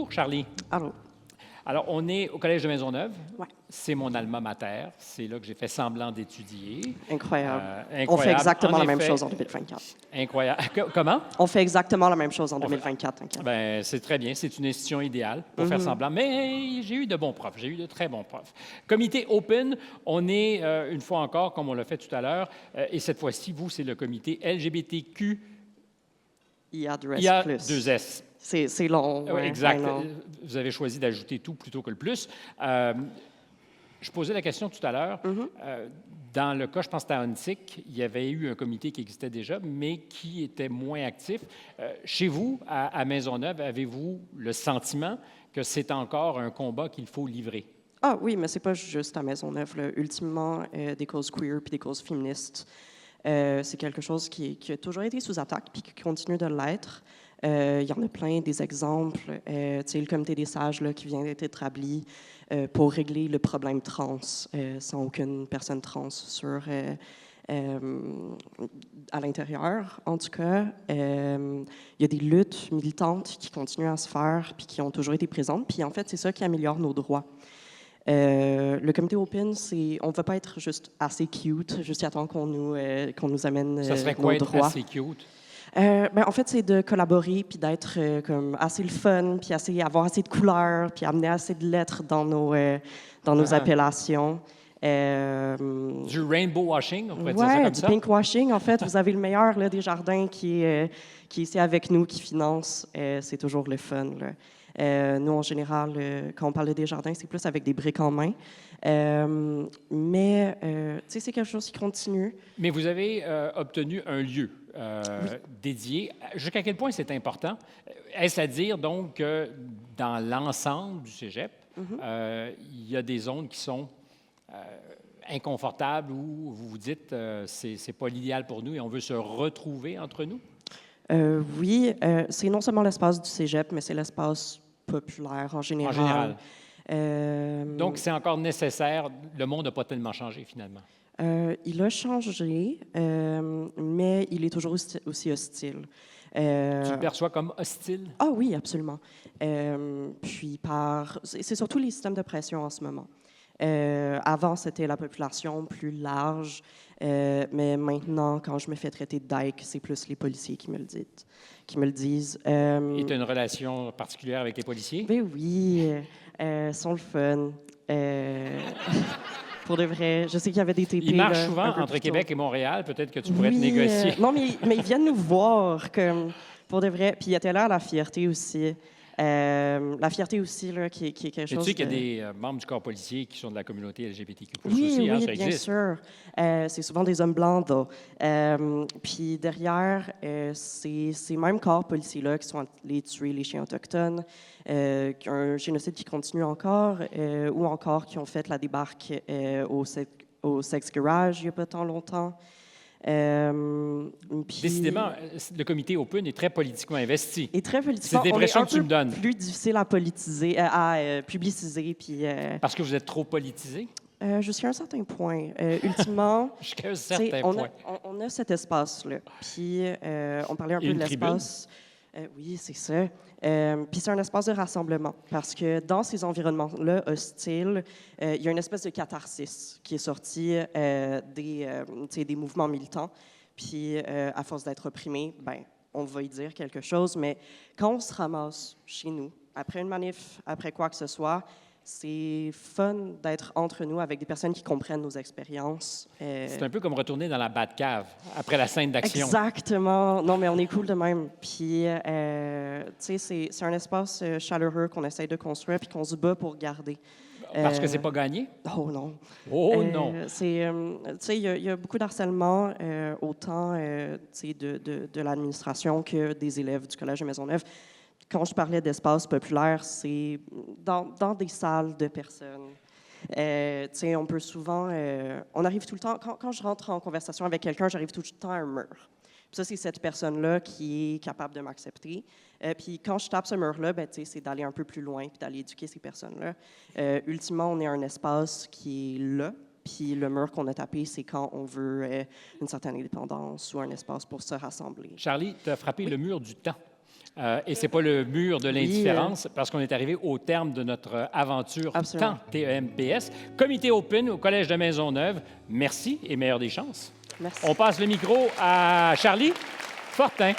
Bonjour, Charlie. Allô? Alors, on est au Collège de Maisonneuve. Ouais. C'est mon alma mater. C'est là que j'ai fait semblant d'étudier. Incroyable. Incroyable. On fait exactement En la même effet, chose en 2024. Incroyable. Comment? On fait exactement la même chose en 2024. t'inquiète. Ben, c'est très bien. C'est une institution idéale pour faire semblant. Mais j'ai eu de bons profs. J'ai eu de très bons profs. Comité Open, on est, une fois encore, comme on l'a fait tout à l'heure, et cette fois-ci, vous, c'est le comité LGBTQ IA2S+. IA2S. C'est long. Ouais, Exact. I know. Vous avez choisi d'ajouter tout plutôt que le plus. Je posais la question tout à l'heure. Dans le cas, je pense que c'était à Huntsic, il y avait eu un comité qui existait déjà, mais qui était moins actif. Chez vous, à Maisonneuve, avez-vous le sentiment que c'est encore un combat qu'il faut livrer? Ah oui, mais c'est pas juste à Maisonneuve. Là. Ultimement, des causes queer puis des causes féministes, c'est quelque chose qui a toujours été sous attaque puis qui continue de l'être. Il y en a plein des exemples. Tu sais, le comité des sages là, qui vient d'être établi pour régler le problème trans, sans aucune personne trans à l'intérieur, en tout cas. Il y a des luttes militantes qui continuent à se faire puis qui ont toujours été présentes. Puis en fait, c'est ça qui améliore nos droits. Le comité Open, on ne veut pas être juste assez cute jusqu'à temps qu'on nous amène Ça serait nos quoi être droits. assez cute? En fait, c'est de collaborer puis d'être comme assez le fun, puis avoir assez de couleurs, puis amener assez de lettres dans nos appellations. Du rainbow washing, on pourrait dire ça Ouais, comme du ça? pinkwashing, en fait. Vous avez le meilleur là, des jardins qui est ici avec nous, qui finance. C'est toujours le fun. Là. Nous, en général, quand on parle de Desjardins, c'est plus avec des briques en main. Mais, tu sais, c'est quelque chose qui continue. Mais vous avez obtenu un lieu dédié. Jusqu'à quel point c'est important? Est-ce à dire, donc, que dans l'ensemble du cégep, il y a des zones qui sont inconfortables où vous vous dites c'est pas l'idéal pour nous et on veut se retrouver entre nous? Oui, c'est non seulement l'espace du cégep, mais c'est l'espace populaire en général. En général. Donc, c'est encore nécessaire. Le monde n'a pas tellement changé, finalement. Il a changé, mais il est toujours aussi hostile. Tu le perçois comme hostile? Ah oui, absolument. Puis c'est surtout les systèmes de pression en ce moment. Avant, c'était la population plus large, mais maintenant, quand je me fais traiter de dyke, c'est plus les policiers qui me le disent. Et tu as une relation particulière avec les policiers? Ben oui, ils sont le fun. Pour de vrai, je sais qu'il y avait des TP. Ils marchent là, souvent un peu entre plus Québec tôt. et Montréal. Peut-être que tu pourrais te Oui, négocier. non, mais ils viennent nous voir, comme, pour de vrai. Puis il y était là à la fierté aussi. La fierté aussi, là, qui est quelque Et tu chose sais qu'il y a de... des membres du corps policier qui sont de la communauté LGBTQ+, Oui, aussi, hein, oui, ça bien existe. sûr. C'est souvent des hommes blancs, là. Puis derrière, ces mêmes corps policiers-là qui sont allés tuer les chiens autochtones, un génocide qui continue encore, ou encore qui ont fait la débarque au Sex Garage il n'y a pas tant longtemps. Puis- Décidément, le comité Open est très politiquement investi. Et très C'est politiquement, l'impression on est que tu me un donnes. peu plus difficile à politiser, à publiciser, puis Parce que vous êtes trop politisé? jusqu'à un certain point. Ultimement, Jusqu'à un tu sais, certain point. on a cet espace-là. Puis on parlait un Et peu une de tribune? l'espace. Oui, c'est ça. Puis c'est un espace de rassemblement parce que dans ces environnements-là hostiles, il y a une espèce de catharsis qui est sortie des mouvements militants. Puis à force d'être opprimé, ben, on va y dire quelque chose. Mais quand on se ramasse chez nous, après une manif, après quoi que ce soit, c'est fun d'être entre nous avec des personnes qui comprennent nos expériences. C'est un peu comme retourner dans la Batcave après la scène d'action. Exactement. Non, mais on est cool de même. Puis, tu sais, c'est un espace chaleureux qu'on essaye de construire puis qu'on se bat pour garder. Parce que c'est pas gagné? Oh non. Oh non! Tu sais, il y a beaucoup d'harcèlement, autant tu sais, de l'administration que des élèves du Collège de Maisonneuve. Quand je parlais d'espace populaire, c'est dans des salles de personnes. Tu sais, on peut souvent... on arrive tout le temps... Quand je rentre en conversation avec quelqu'un, j'arrive tout le temps à un mur. Puis ça, c'est cette personne-là qui est capable de m'accepter. Puis quand je tape ce mur-là, ben, tu sais, c'est d'aller un peu plus loin puis d'aller éduquer ces personnes-là. Ultimement, on est un espace qui est là. Puis le mur qu'on a tapé, c'est quand on veut une certaine indépendance ou un espace pour se rassembler. Charlie, tu as frappé le mur du temps. Et ce n'est pas le mur de l'indifférence, parce qu'on est arrivé au terme de notre aventure Absolument. temps TEMPS. Comité Open au Collège de Maisonneuve, merci et meilleure des chances. Merci. On passe le micro à Charlie Fortin.